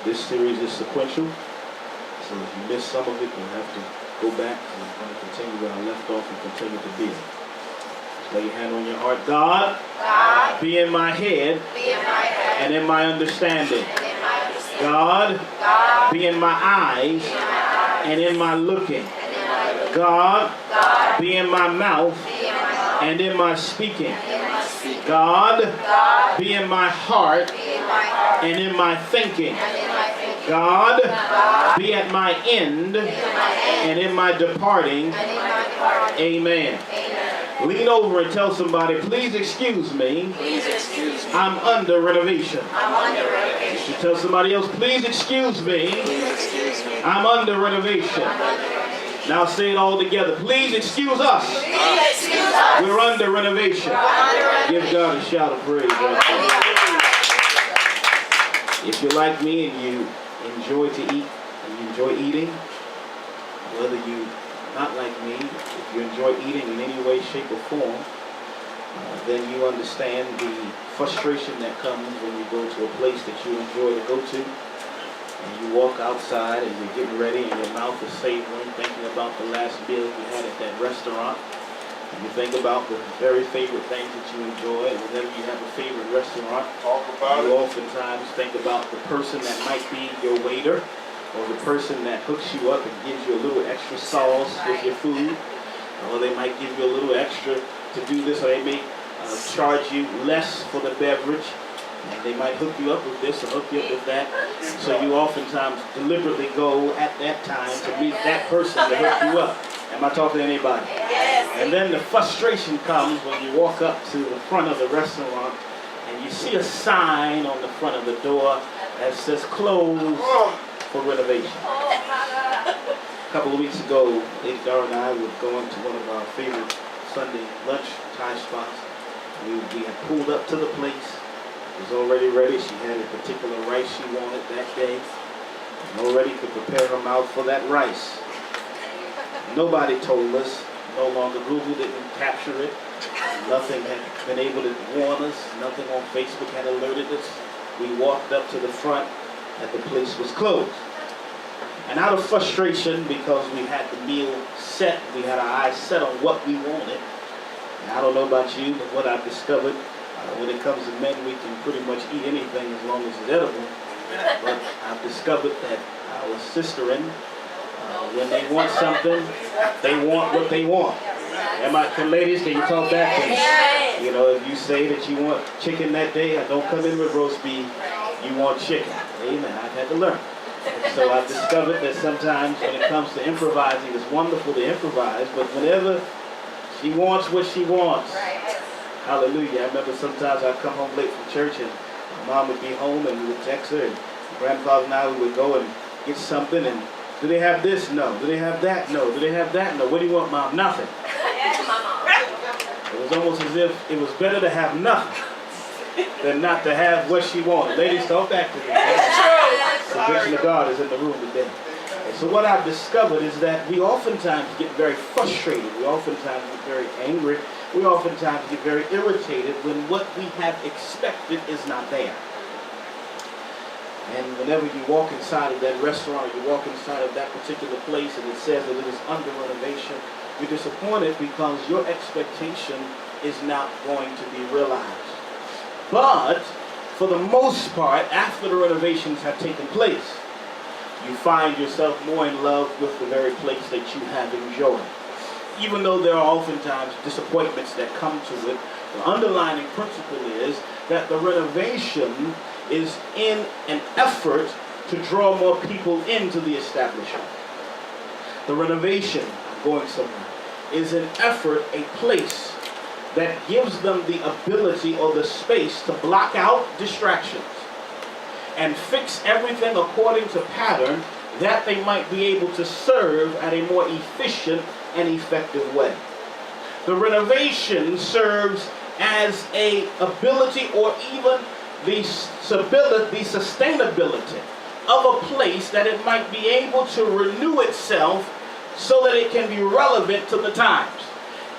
This series is sequential, so if you miss some of it, you'll have to go back, and I'm going to continue where I left off and continue to build. Lay your hand on your heart. God, be in my head, and in my understanding. God, be in my eyes, and in my looking. God, be in my mouth, and in my speaking. God, be in my heart, and in my thinking. God, be at my end, and in my departing. Amen. Lean over and tell somebody, please excuse me. I'm under renovation. You should tell somebody else, please excuse me. I'm under renovation. Now say it all together. Please excuse us. We're under renovation. Give God a shout of praise. If you're like me and you enjoy to eat, and you enjoy eating, whether you're not like me, if you enjoy eating in any way, shape, or form, then you understand the frustration that comes when you go to a place that you enjoy to go to, and you walk outside and you're getting ready and your mouth is savoring, thinking about the last meal you had at that restaurant, and you think about the very favorite things that you enjoy, and whenever you have a favorite restaurant, you oftentimes think about the person that might be your waiter, or the person that hooks you up and gives you a little extra sauce with your food, or they might give you a little extra to do this, or they may charge you less for the beverage, and they might hook you up with this or hook you up with that. So you oftentimes deliberately go at that time to meet that person to hook you up. Am I talking to anybody? And then the frustration comes when you walk up to the front of the restaurant and you see a sign on the front of the door that says closed for renovation. A couple of weeks ago, Lady Dara and I were going to one of our favorite Sunday lunch Thai spots. We had pulled up to the place. It was already ready. She had a particular rice she wanted that day, and already could prepare her mouth for that rice. Nobody told us. No longer Google didn't capture it. Nothing had been able to warn us. Nothing on Facebook had alerted us. We walked up to the front and the place was closed. And out of frustration, because we had the meal set, we had our eyes set on what we wanted. And I don't know about you, but what I've discovered, when it comes to men, we can pretty much eat anything as long as it's edible. But I've discovered that our sisterin, when they want something, they want what they want. Ladies, can you talk back to me? You know, if you say that you want chicken that day, I don't come in with roast beef, you want chicken. Amen. I've had to learn. So I've discovered that sometimes when it comes to improvising, it's wonderful to improvise, but whenever she wants what she wants, hallelujah. I remember sometimes I'd come home late from church and my mom would be home and we would text her, and grandfather and I would go and get something, and do they have this? No. Do they have that? No. Do they have that? No. What do you want, Mom? Nothing. It was almost as if it was better to have nothing than not to have what she wanted. Ladies, talk back to me. Conviction of God is in the room today. And so what I've discovered is that we oftentimes get very frustrated. We oftentimes get very angry. We oftentimes get very irritated when what we have expected is not there. And whenever you walk inside of that restaurant, or you walk inside of that particular place and it says that it is under renovation, you're disappointed because your expectation is not going to be realized. But for the most part, after the renovations have taken place, you find yourself more in love with the very place that you have enjoyed. Even though there are oftentimes disappointments that come to it, the underlying principle is that the renovation is in an effort to draw more people into the establishment. The renovation, I'm going somewhere, is an effort, a place that gives them the ability or the space to block out distractions and fix everything according to pattern, that they might be able to serve at a more efficient and effective way. The renovation serves as a ability or even the sustainability of a place, that it might be able to renew itself so that it can be relevant to the times.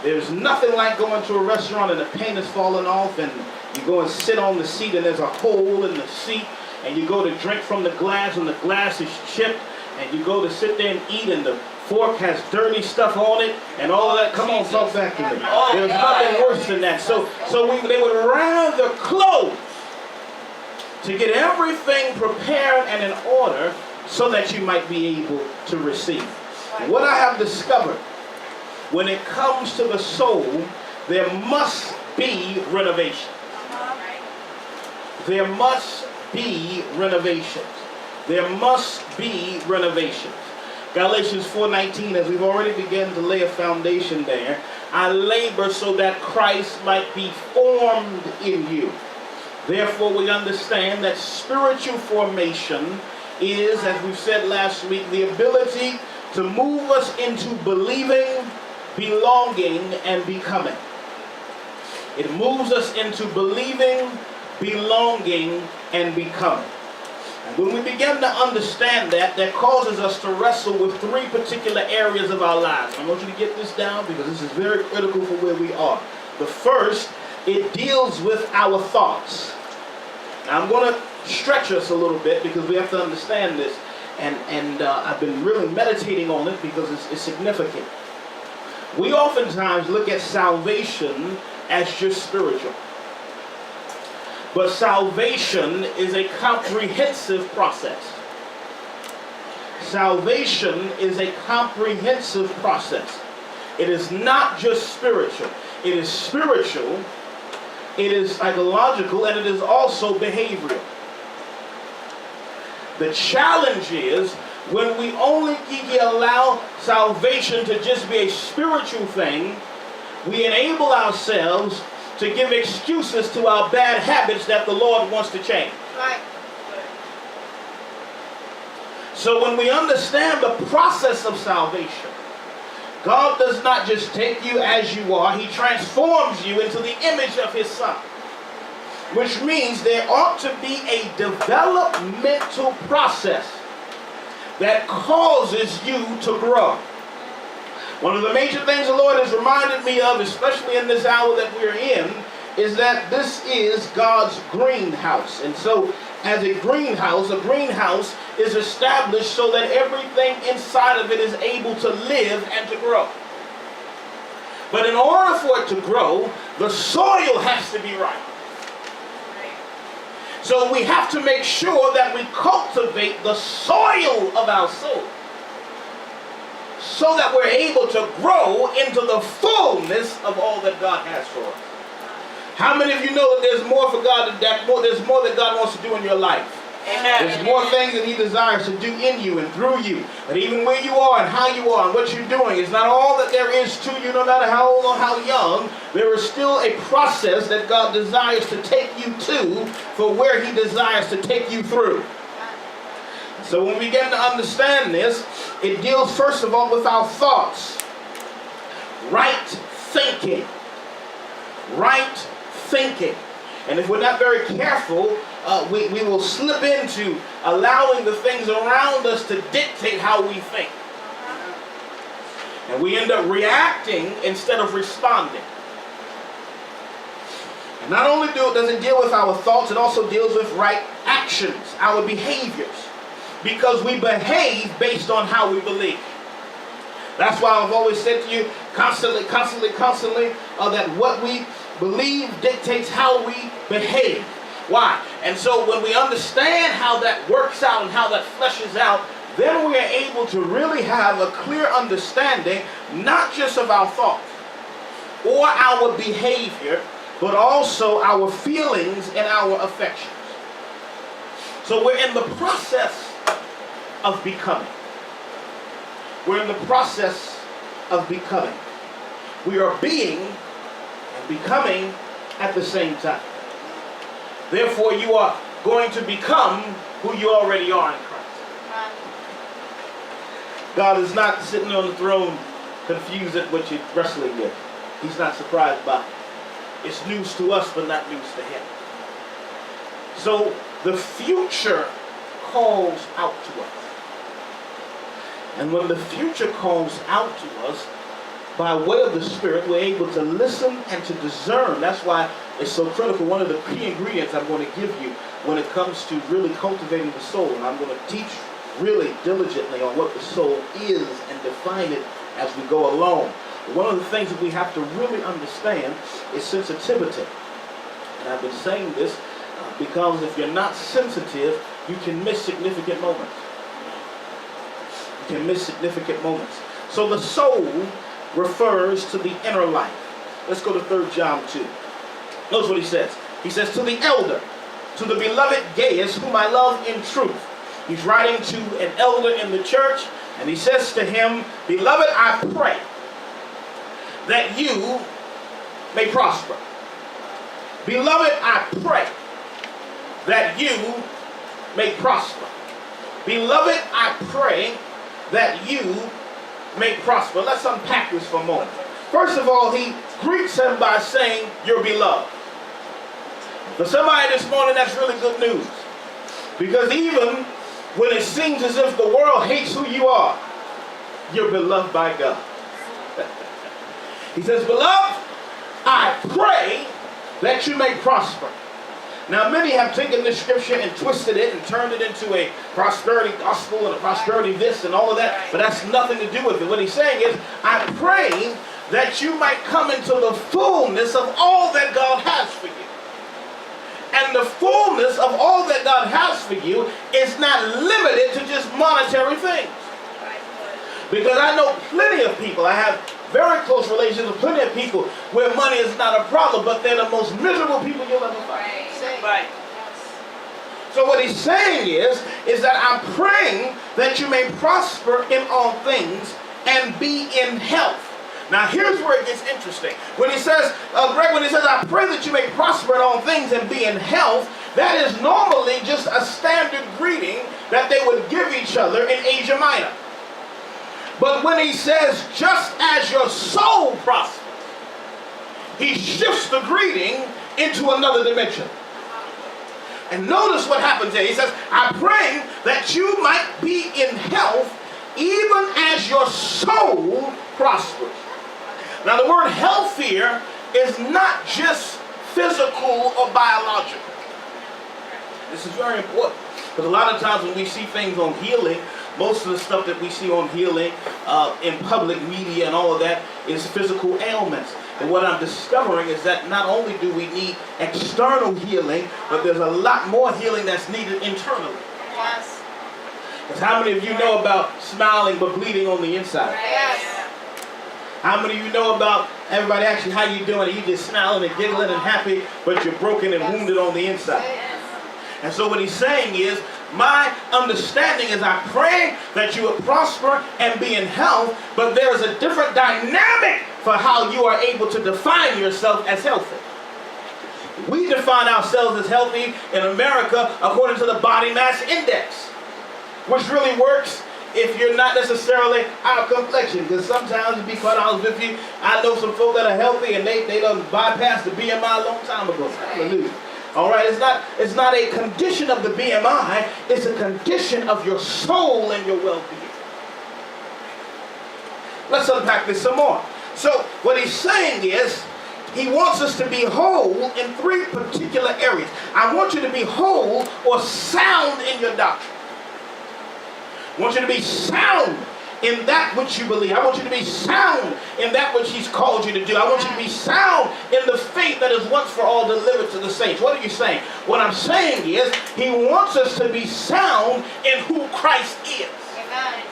There's nothing like going to a restaurant and the paint is falling off and you go and sit on the seat and there's a hole in the seat and you go to drink from the glass and the glass is chipped, and you go to sit there and eat and the fork has dirty stuff on it and all of that. Come on, talk back to me. There's nothing worse than that. So they would rather close to get everything prepared and in order so that you might be able to receive. What I have discovered, when it comes to the soul, there must be renovation. There must be renovations. There must be renovations. Galatians 4:19, as we've already begun to lay a foundation there, I labor so that Christ might be formed in you. Therefore, we understand that spiritual formation is, as we said last week, the ability to move us into believing, belonging, and becoming. It moves us into believing, belonging, and becoming. And when we begin to understand that, that causes us to wrestle with three particular areas of our lives. I want you to get this down because this is very critical for where we are. The first, it deals with our thoughts. Now I'm going to stretch us a little bit because we have to understand this. And I've been really meditating on it because it's significant. We oftentimes look at salvation as just spiritual. But salvation is a comprehensive process. Salvation is a comprehensive process. It is not just spiritual. It is spiritual, it is psychological, and it is also behavioral. The challenge is when we only allow salvation to just be a spiritual thing, we enable ourselves to give excuses to our bad habits that the Lord wants to change. Right. So when we understand the process of salvation, God does not just take you as you are, He transforms you into the image of His Son. Which means there ought to be a developmental process that causes you to grow. One of the major things the Lord has reminded me of, especially in this hour that we're in, is that this is God's greenhouse. And so as a greenhouse is established so that everything inside of it is able to live and to grow. But in order for it to grow, the soil has to be right. So we have to make sure that we cultivate the soil of our soul so that we're able to grow into the fullness of all that God has for us. How many of you know that there's more for God, there's more that God wants to do in your life? Amen. There's more things that He desires to do in you and through you. But even where you are and how you are and what you're doing is not all that there is to you, no matter how old or how young. There is still a process that God desires to take you to for where He desires to take you through. So when we begin to understand this, it deals first of all with our thoughts. Right thinking. Right thinking. And if we're not very careful, we will slip into allowing the things around us to dictate how we think. And we end up reacting instead of responding. And not only does it deal with our thoughts, it also deals with right actions, our behaviors. Because we behave based on how we believe. That's why I've always said to you constantly, that what we believe dictates how we behave. Why? And so when we understand how that works out and how that fleshes out, then we are able to really have a clear understanding, not just of our thoughts or our behavior, but also our feelings and our affections. So we're in the process of becoming. We're in the process of becoming. We are being and becoming at the same time. Therefore, you are going to become who you already are in Christ. God is not sitting on the throne confused at what you're wrestling with. He's not surprised by it. It's news to us, but not news to Him. So the future calls out to us. And when the future calls out to us, by way of the Spirit, we're able to listen and to discern. That's why it's so critical. One of the key ingredients I'm going to give you when it comes to really cultivating the soul, and I'm going to teach really diligently on what the soul is and define it as we go along. One of the things that we have to really understand is sensitivity. And I've been saying this because if you're not sensitive, you can miss significant moments. You can miss significant moments. So the soul refers to the inner life. Let's go to 3 John 2. Notice what he says. He says, to the elder, to the beloved Gaius, whom I love in truth. He's writing to an elder in the church, and he says to him, beloved, I pray that you may prosper. Beloved, I pray that you may prosper. Beloved, I pray that you may prosper. Let's unpack this for a moment. First of all, he greets him by saying, you're beloved. For somebody this morning, that's really good news. Because even when it seems as if the world hates who you are, you're beloved by God. He says, beloved, I pray that you may prosper. Now, many have taken this scripture and twisted it and turned it into a prosperity gospel and a prosperity this and all of that, but that's nothing to do with it. What he's saying is, I pray that you might come into the fullness of all that God has for you. And the fullness of all that God has for you is not limited to just monetary things. Because I know plenty of people, I have very close relations with plenty of people where money is not a problem, but they're the most miserable people you'll ever find. Right. So what he's saying is that I'm praying that you may prosper in all things and be in health. Now here's where it gets interesting. When he says, Greg, when he says, I pray that you may prosper in all things and be in health, that is normally just a standard greeting that they would give each other in Asia Minor. But when he says, just as your soul prospers, he shifts the greeting into another dimension. And notice what happens here. He says, I pray that you might be in health even as your soul prospers. Now the word health here is not just physical or biological. This is very important. Because a lot of times when we see things on healing, most of the stuff that we see on healing in public media and all of that is physical ailments. And what I'm discovering is that not only do we need external healing, but there's a lot more healing that's needed internally. Yes. Because how many of you know about smiling but bleeding on the inside? Yes. How many of you know about everybody asking how you doing and you just smiling and giggling and happy, but you're broken and wounded on the inside? Yes. And so what he's saying is, my understanding is I pray that you would prosper and be in health, but there's a different dynamic for how you are able to define yourself as healthy. We define ourselves as healthy in America according to the body mass index, which really works if you're not necessarily out of complexion. Because sometimes, to be quite honest with you, I know some folk that are healthy and they done bypassed the BMI a long time ago. Hallelujah. All right, it's not a condition of the BMI, it's a condition of your soul and your well-being. Let's unpack this some more. So what he's saying is, he wants us to be whole in 3 particular areas. I want you to be whole or sound in your doctrine. I want you to be sound in that which you believe. I want you to be sound in that which he's called you to do. I want you to be sound in the faith that is once for all delivered to the saints. What are you saying? What I'm saying is, he wants us to be sound in who Christ is. Amen.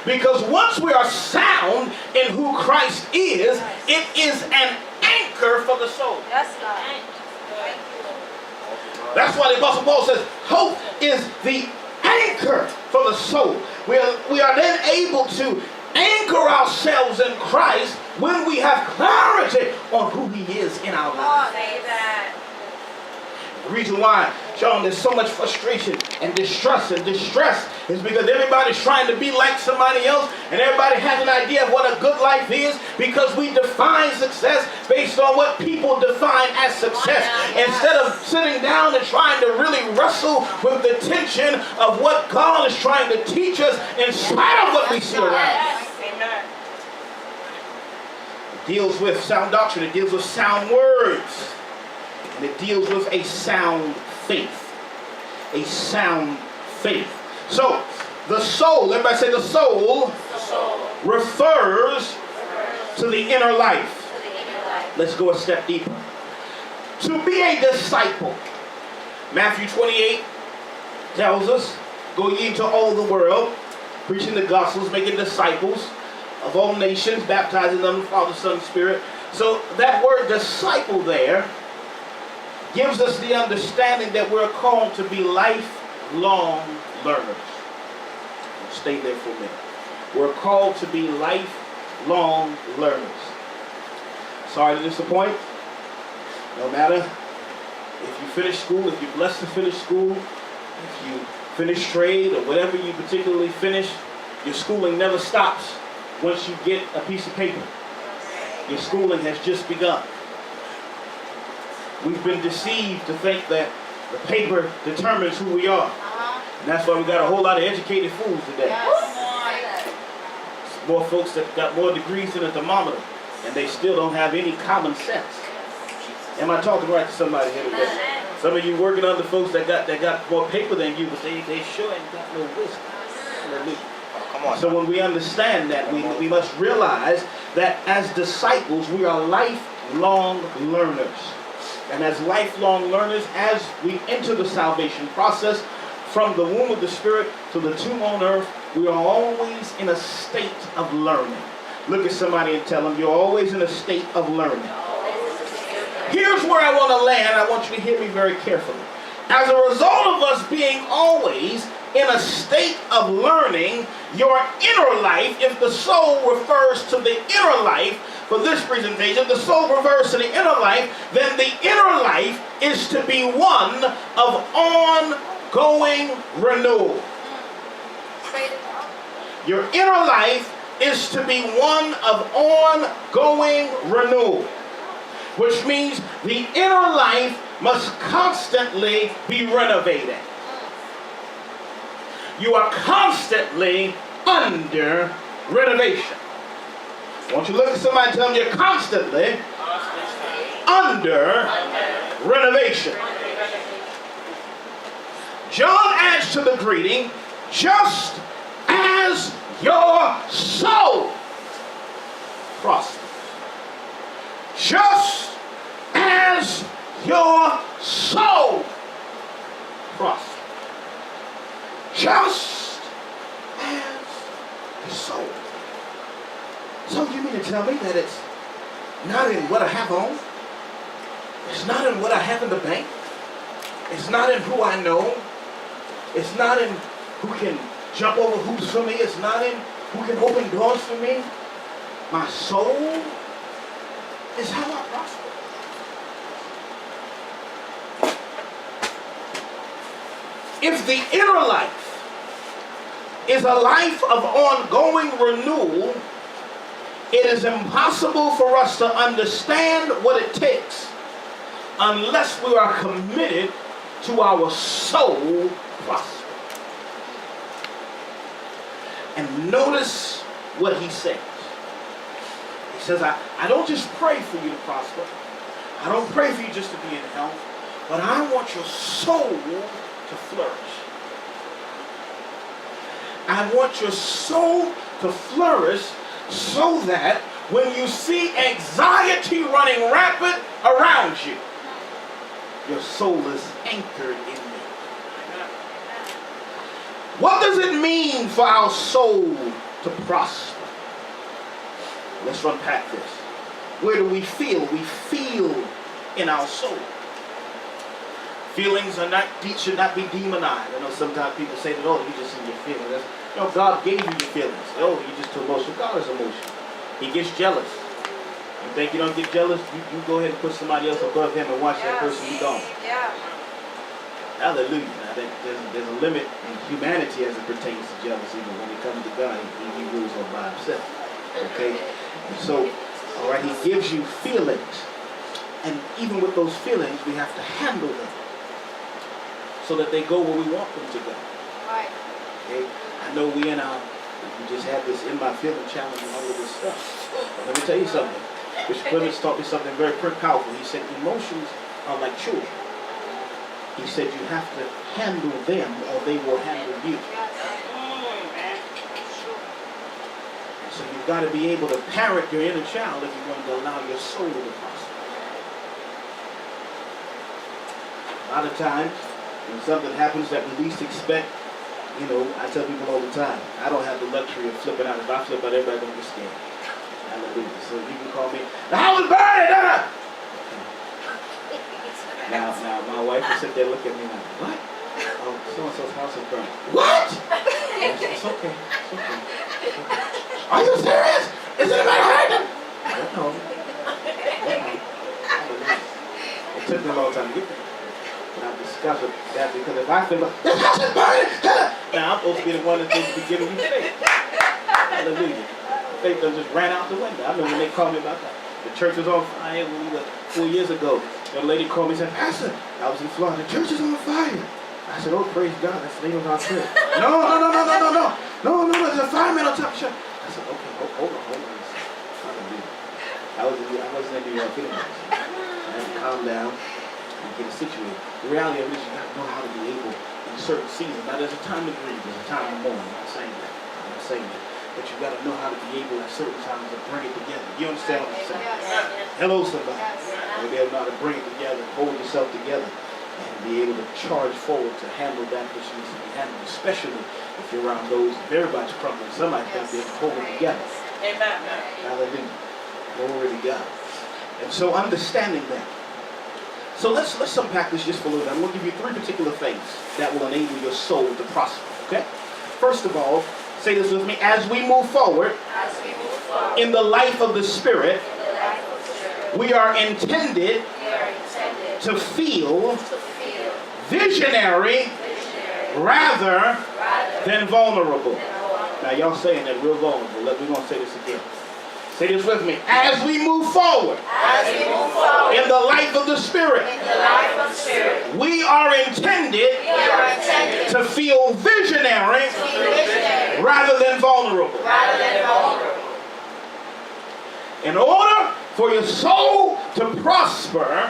Because once we are sound in who Christ is, it is an anchor for the soul. Yes, God. That's why the Apostle Paul says, hope is the anchor for the soul. We are then able to anchor ourselves in Christ when we have clarity on who he is in our lives. The reason why, Sean, there's so much frustration and distress is because everybody's trying to be like somebody else, and everybody has an idea of what a good life is, because we define success based on what people define as success, instead of sitting down and trying to really wrestle with the tension of what God is trying to teach us in spite of what we see around us. deals with sound doctrine. It deals with sound words. And it deals with a sound faith. A sound faith. So, the soul, everybody say the soul, refers to the inner life. Let's go a step deeper. To be a disciple, Matthew 28 tells us, go ye into all the world, preaching the gospels, making disciples of all nations, baptizing them in the Father, Son, and Spirit. So that word disciple there gives us the understanding that we're called to be lifelong learners. Stay there for a minute. We're called to be lifelong learners. Sorry to disappoint. No matter if you finish school, if you're blessed to finish school, if you finish trade or whatever you particularly finish, your schooling never stops once you get a piece of paper. Your schooling has just begun. We've been deceived to think that the paper determines who we are. And that's why we got a whole lot of educated fools today. More folks that got more degrees than a thermometer, and they still don't have any common sense. Am I talking right to somebody here today? Some of you working under folks that got more paper than you, but they sure ain't got no wisdom. Oh, come on. So when we understand that, we must realize that as disciples, we are lifelong learners. And as lifelong learners, as we enter the salvation process, from the womb of the Spirit to the tomb on earth, we are always in a state of learning. Look at somebody and tell them, you're always in a state of learning. Here's where I want to land. I want you to hear me very carefully. As a result of us being always in a state of learning, your inner life, if the soul refers to the inner life, for this presentation, the soul refers to the inner life, then the inner life is to be one of ongoing renewal. Your inner life is to be one of ongoing renewal, which means the inner life must constantly be renovated. You are constantly under renovation. I want you to look at somebody and tell them you're constantly under renovation. John adds to the greeting, just as your soul prospers. Just as your soul prospers. Just as the soul. So you mean to tell me that it's not in what I have on? It's not in what I have in the bank? It's not in who I know? It's not in who can jump over hoops for me? It's not in who can open doors for me? My soul is how I prosper. If the inner life is a life of ongoing renewal, it is impossible for us to understand what it takes unless we are committed to our soul prosper. And notice what he says. He says, I don't just pray for you to prosper. I don't pray for you just to be in health, but I want your soul to flourish. I want your soul to flourish so that when you see anxiety running rampant around you, your soul is anchored in me. What does it mean for our soul to prosper? Let's unpack this. Where do we feel? We feel in our soul. Feelings should not be demonized. I know sometimes people say that, oh, you're just in your feelings. No, God gave you your feelings. Oh, you're just too emotional. God is emotional. He gets jealous. You think you don't get jealous? You go ahead and put somebody else above him and watch that person be gone. Yeah. Hallelujah. Now, there's a limit in humanity as it pertains to jealousy, but when it comes to God, he rules all by himself. Okay? And so, all right, he gives you feelings. And even with those feelings, we have to handle them so that they go where we want them to go. Right. Okay? I know we just had this in my feeling challenge and all of this stuff. But let me tell you something. Bishop Clemens taught me something very powerful. He said emotions are like children. He said you have to handle them or they will handle you. So you've got to be able to parent your inner child if you're going to allow your soul to prosper. A lot of times, when something happens that we least expect, you know, I tell people all the time, I don't have the luxury of flipping out. If I flip out, everybody's going to get scared. Hallelujah. So you can call me, the house is burning! Now, my wife will sit there and look at me like, what? Oh, so-and-so's house is burning. What? It's okay. It's okay. Are you serious? Is anybody hurting? No. It took me a long time to get there. And I've discovered that because if I feel like, this house is burning! Now I'm supposed to be the one that's supposed to be giving you faith. Hallelujah. Faith just ran out the window. I remember when they called me about that. The church was on fire when we were 4 years ago. A lady called me and said, Pastor, I was in Florida. The church is on fire. I said, oh, praise God. That's the name of our church. No. There's a fireman on top of the church. I said, okay, hold on. I wasn't in New York anyway. I had to calm down and get it situated. The reality of it is you got to know how to be able in certain seasons. Now, there's a time to grieve. There's a time to mourn. I'm not saying that. But you got to know how to be able at certain times to bring it together. You understand what I'm saying? Yes. Hello, somebody. You be able to know how to bring it together, hold yourself together, and be able to charge forward to handle that which needs to be handled, especially if you're around those, if everybody's crumbling, somebody thinks they're holding together. Amen. Hallelujah. Glory to God. And so understanding that. So let's unpack this just for a little bit. I'm going to give you 3 particular things that will enable your soul to prosper. Okay? First of all, say this with me. As we move forward in the life of the Spirit, we are intended to feel visionary rather than vulnerable. Now y'all saying that real vulnerable. We're going to say this again. Say this with me. As we move forward in the life of the Spirit, we are intended to feel visionary rather than vulnerable. In order for your soul to prosper,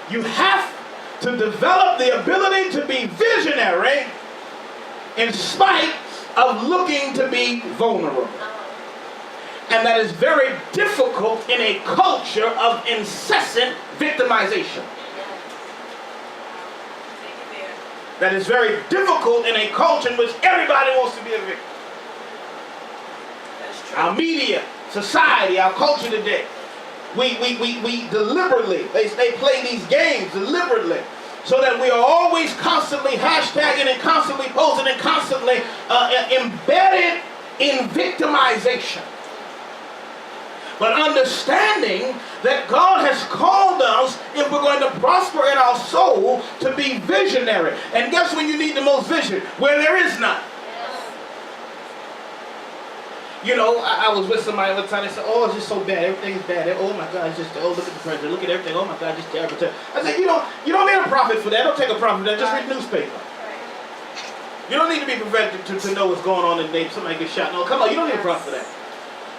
you have to develop the ability to be visionary in spite of looking to be vulnerable. And that is very difficult in a culture of incessant victimization. That is very difficult in a culture in which everybody wants to be a victim. Our media, society, our culture today, we deliberately, they play these games deliberately so that we are always constantly hashtagging and constantly posting and constantly embedded in victimization. But understanding that God has called us, if we're going to prosper in our soul, to be visionary. And guess when you need the most vision? Where there is none. You know, I was with somebody one time, they said, oh, it's just so bad, everything's bad. Oh my God, it's just, oh, look at the president, look at everything, oh my God, just terrible. I said, you don't need a prophet for that, don't take a prophet for that, just read the newspaper. You don't need to be prophetic to know what's going on in the neighborhood, somebody gets shot. No, come on, you don't need a prophet for that.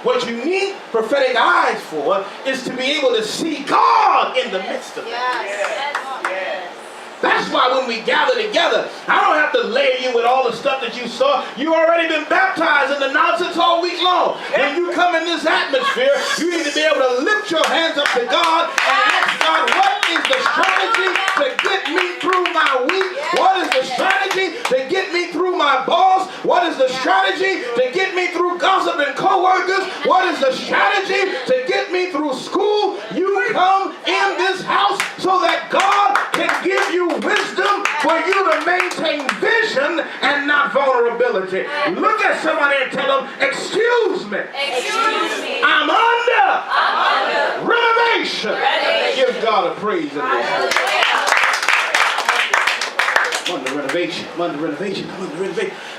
What you need prophetic eyes for is to be able to see God in the midst of it. Yes. That's why when we gather together, I don't have to layer you with all the stuff that you saw. You already been baptized in the nonsense all week long. When you come in this atmosphere, you need to be able to lift your hands up to God and ask God, what is the strategy to get me through my week? What is the strategy to get me through my boss? What is the strategy to get me through gossiping coworkers? What is the strategy to get me through school? You come in this house so that God can give you wisdom for you to maintain vision and not vulnerability. Look at somebody and tell them, excuse me. I'm under renovation. Give God a praise in this house. I'm under renovation.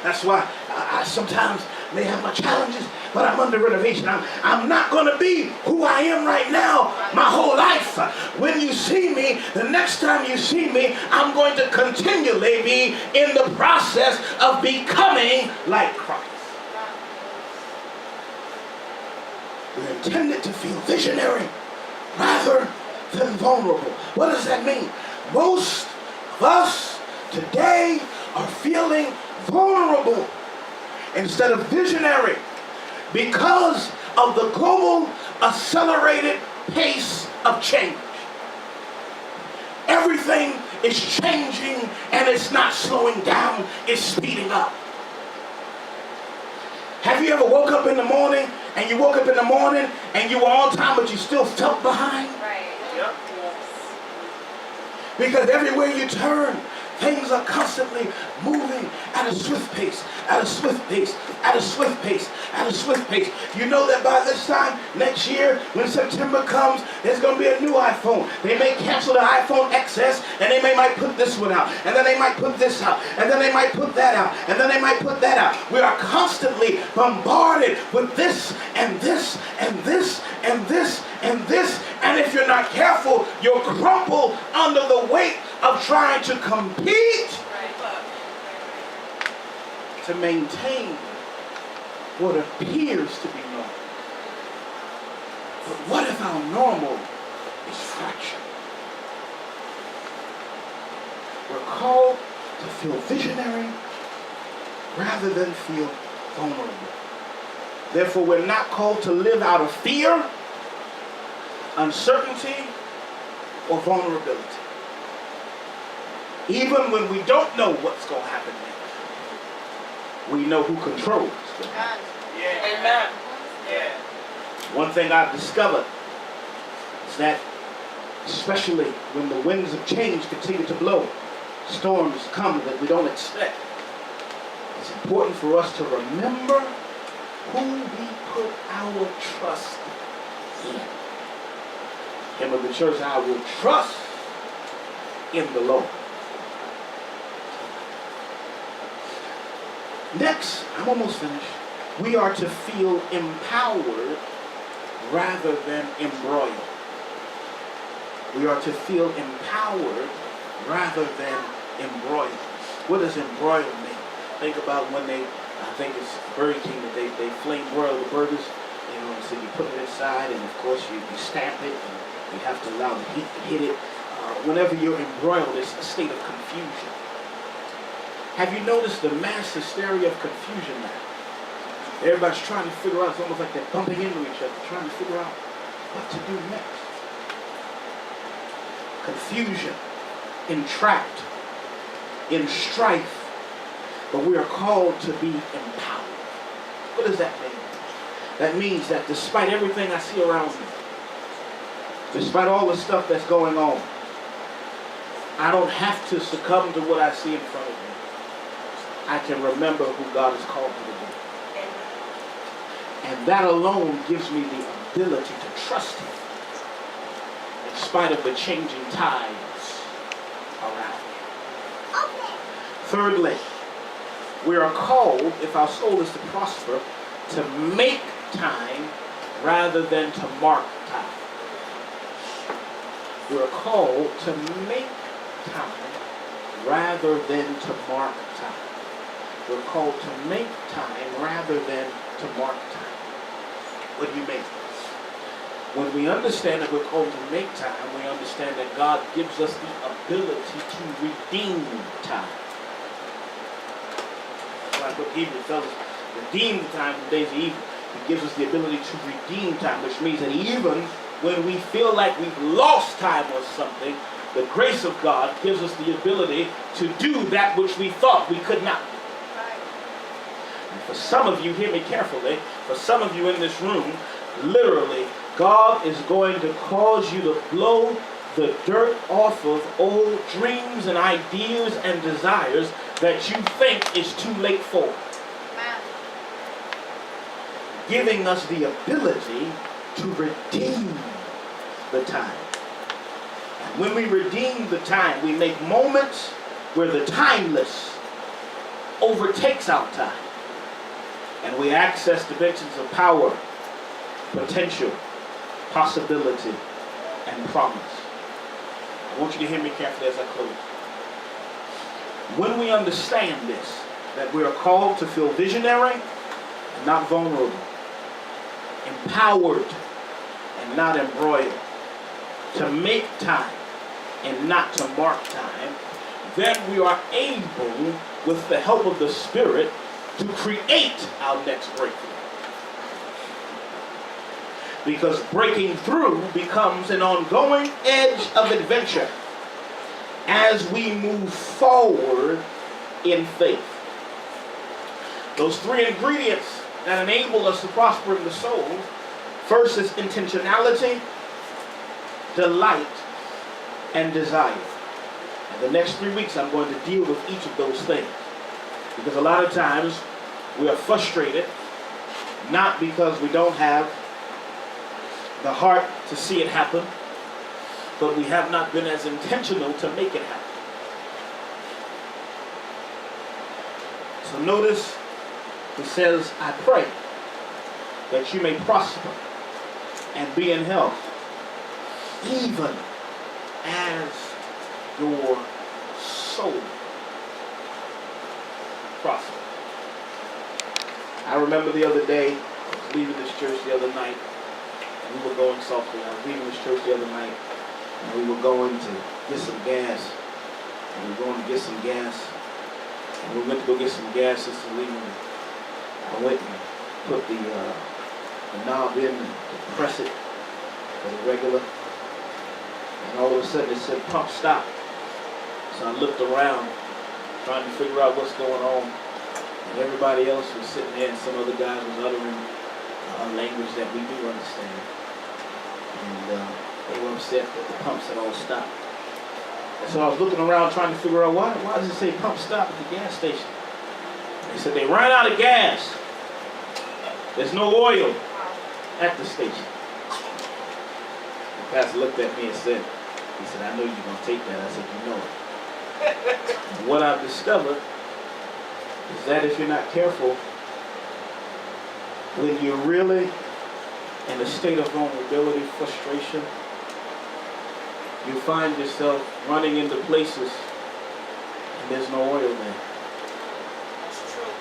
That's why I sometimes may have my challenges, but I'm under renovation. I'm not going to be who I am right now my whole life. When you see me, the next time you see me, I'm going to continually be in the process of becoming like Christ. We're intended to feel visionary rather than vulnerable. What does that mean? Most of us today are feeling vulnerable instead of visionary because of the global accelerated pace of change. Everything is changing and it's not slowing down, it's speeding up. Have you ever woke up in the morning and you woke up in the morning and you were on time but you still felt behind? Right. Yep. Because everywhere you turn, things are constantly moving at a swift pace, at a swift pace, at a swift pace, at a swift pace. You know that by this time next year, when September comes, there's going to be a new iPhone. They may cancel the iPhone XS, and they might put this one out, and then they might put this out, and then they might put that out, and then they might put that out. We are constantly bombarded with this, and this, and this, and this, and this, and if you're not careful, you'll crumple under the weight of trying to compete to maintain what appears to be normal. But what if our normal is fractured? We're called to feel visionary rather than feel vulnerable. Therefore, we're not called to live out of fear, uncertainty, or vulnerability. Even when we don't know what's going to happen next, we know who controls. Yeah. Amen. Yeah. One thing I've discovered is that, especially when the winds of change continue to blow, storms come that we don't expect, it's important for us to remember who we put our trust in. Hymn of the church, I will trust in the Lord. Next, I'm almost finished. We are to feel empowered rather than embroiled. We are to feel empowered rather than embroiled. What does embroil mean? Think about when I think it's Burger King, that they flame broil the burgers. You know, so you put it inside, and of course you stamp it, and you have to allow the heat to hit it. Whenever you're embroiled, it's a state of confusion. Have you noticed the mass hysteria of confusion now? Everybody's trying to figure out, it's almost like they're bumping into each other, trying to figure out what to do next. Confusion, entrapped, in strife, but we are called to be empowered. What does that mean? That means that despite everything I see around me, despite all the stuff that's going on, I don't have to succumb to what I see in front of me. I can remember who God has called me to be. And that alone gives me the ability to trust Him in spite of the changing tides around me. Okay. Thirdly, we are called, if our soul is to prosper, to make time rather than to mark time. We are called to make time rather than to mark time. We're called to make time rather than to mark time. What do you mean? When we understand that we're called to make time, we understand that God gives us the ability to redeem time. That's like what Hebrews tells us, redeem the time from days of evil. He gives us the ability to redeem time, which means that even when we feel like we've lost time or something, the grace of God gives us the ability to do that which we thought we could not do. And for some of you, hear me carefully, for some of you in this room, literally, God is going to cause you to blow the dirt off of old dreams and ideas and desires that you think is too late for. Giving us the ability to redeem the time. And when we redeem the time, we make moments where the timeless overtakes our time. And we access dimensions of power, potential, possibility, and promise. I want you to hear me carefully as I close. When we understand this, that we are called to feel visionary and not vulnerable, empowered and not embroiled, to make time and not to mark time, then we are able, with the help of the Spirit, to create our next breakthrough. Because breaking through becomes an ongoing edge of adventure as we move forward in faith. Those three ingredients that enable us to prosper in the soul, first is intentionality, delight, and desire. And the next 3 weeks I'm going to deal with each of those things. Because a lot of times we are frustrated, not because we don't have the heart to see it happen, but we have not been as intentional to make it happen. So notice it says, I pray that you may prosper and be in health, even as your soul prospers. I remember the other day, I was leaving this church the other night, and we were going softly. I was leaving this church the other night, and we were going to get some gas. And we were going to get some gas. And we went to go get some gas, Sister Lee. I went and put the knob in and press it for the regular. And all of a sudden it said pump stop. So I looked around trying to figure out what's going on. And everybody else was sitting there and some other guys was uttering a language that we do understand. And they were upset that the pumps had all stopped. And so I was looking around trying to figure out why does it say pump stop at the gas station? They said they ran out of gas. There's no oil at the station. The pastor looked at me and said, I know you're going to take that. I said, you know it. And what I've discovered is that if you're not careful, when you're really in a state of vulnerability, frustration, you find yourself running into places and there's no oil there. That's true.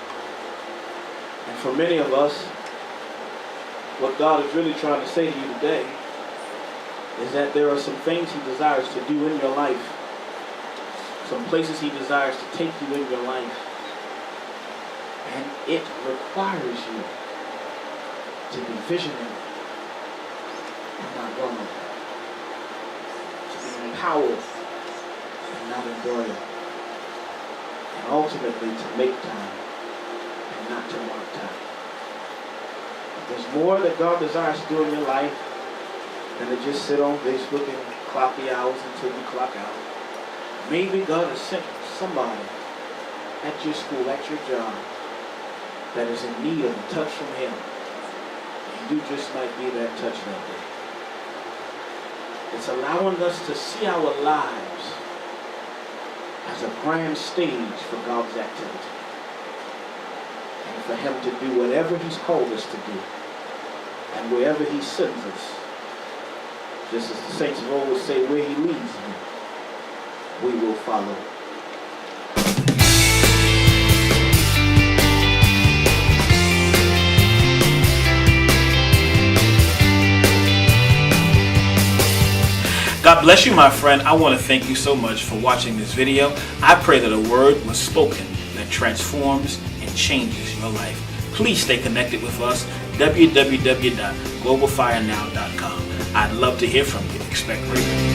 And for many of us, what God is really trying to say to you today is that there are some things He desires to do in your life, some places He desires to take you in your life, and it requires you to be visionary and not vulnerable, to be empowered and not embroiled, and ultimately to make time and not to mark time. There's more that God desires to do in your life than to just sit on Facebook and clock the hours until you clock out. Maybe God has sent somebody at your school, at your job, that is in need of a touch from Him. And you just might be that touch that day. It's allowing us to see our lives as a grand stage for God's activity. And for Him to do whatever He's called us to do. And wherever He sends us. Just as the saints of old would say, where He leads me, we will follow. God bless you, my friend. I want to thank you so much for watching this video. I pray that a word was spoken that transforms and changes your life. Please stay connected with us, www.globalfirenow.com. I'd love to hear from you. Expect great.